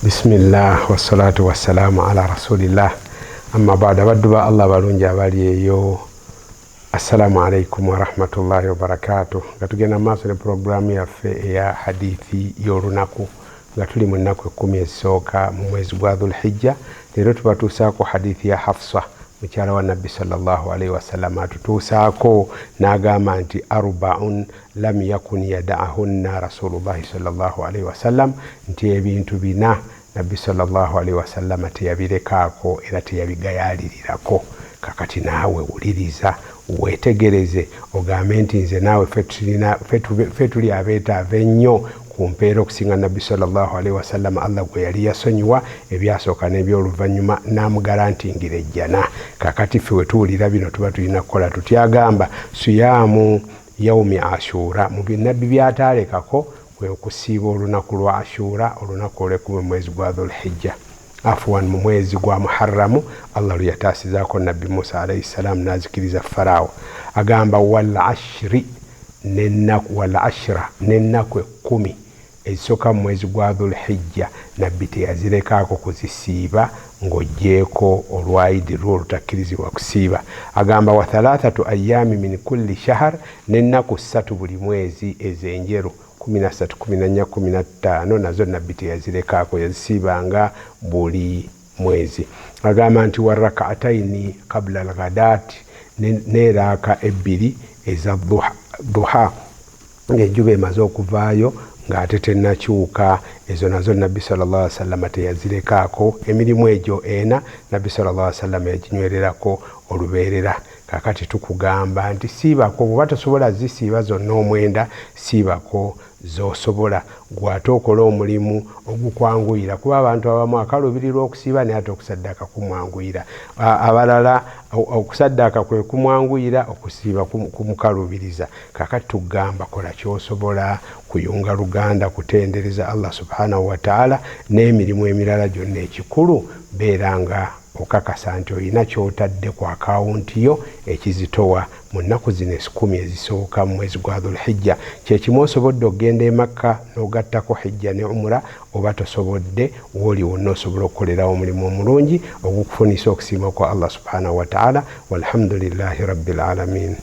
Bismillah wassalatu wassalamu ala rasulillah amma ba'da badduba Allah balungi abali eyo. Assalamu alaikum wa rahmatullahi wa barakatuh. Gatugenda maaso ne programu yaffe ya hadithi y'olunaku nga tuli mu nnaku 10 ezisooka mu mwezi gwa Dhulhijja. Leero tubatuusaako hadithi ya Hafsa mukyala wa Nabbi sallallahu alaihi wasallam. Atutuusaako n'agamba nti arba'un lam yakun yada'ahunna rasulullahi sallallahu alaihi wasallam, nti ebintu bina Nabbi sallallahu alaihi wasallam teyabirekaako era teyabigayalirirako. Kakati naawe wuliriza wetegereze ogambe nti nze naawe fe tuli abeetaavu ennyo ku mpeera okusinga Nabbi sallallahu alaihi wasallam Allah gwe yali yasonyiwa ebyasooka n'ebyoluvannyuma n'amugarantingira ejjana. Kakati ffe wetuwulira bino tuba tulina kukola tutyagamba siyaamu yaumi ashura. Mu binabbi byataalekako kwe okusiiba olunaku lwa ashura, olunaku olw'ekumi mu mwezi gwa Dhulhijja, afwan mu mwezi gwa Muharramu Allah lwe yataasizaako Nabbi Musa alayhi salam n'azikiriza Farao. Agamba wal ashra n'ennaku 10 ezisooka mu mwezi gwa Dhulhijja Nabbi teyazirekaako kuzisiiba ng'oggyeko olwayidi lwo olutakkirizibwa kusiiba. Agamba wa 3 ayyaami min kulli shahr, n'ennaku 3 buli mwezi ez'enjeru 13, 14, 15 nazo Nabbi teyazirekaako, yazisiibanga buli mwezi. Agamba nti wa rak'ataini qabla al-ghadaati, n'eraaka 2 eza duha ng'enjuba emaze okuvaayo ng'ate tennakyuka, ezo nazo Nabbi sallallahu alaihi wasallam teyazirekaako. Emirimu egyo ena Nabbi sallallahu alaihi wasallam yaginywererako olubeerera. Kakati tukugamba nti siibako, bw'oba tosobola zisiiba zonna omwenda, siibako z'osobola gw'ate okola omulimu ogukwanguyira, kuba abantu abamu akaluubirirwa okusiiba naye ate okusaddaaka kumwanguyira. Abalala okusaddaaka kwe kumwanguyira, okusiiba kumukaluubiriza. Kakati tugamba kola ky'osobola, kuyunga luganda, kutendereza Allah subhanahu wa ta'ala n'emirimu emirala gyonna. Ekikulu beera nga okakasa nti olina ky'otadde ku akawunti yo ekizitowa mu nnaku zino 10 ezisooka mu mwezi gwa Dhulhijja. Kyekimu osobodde okgenda e Makka n'ogattako hijja ne umura, oba tosobodde w'oli wonna osobola okukolerawo omulimu omulungi ogukufunisa okusiima kwa Allah subhanahu wa ta'ala. Walhamdulillahi rabbil alamin.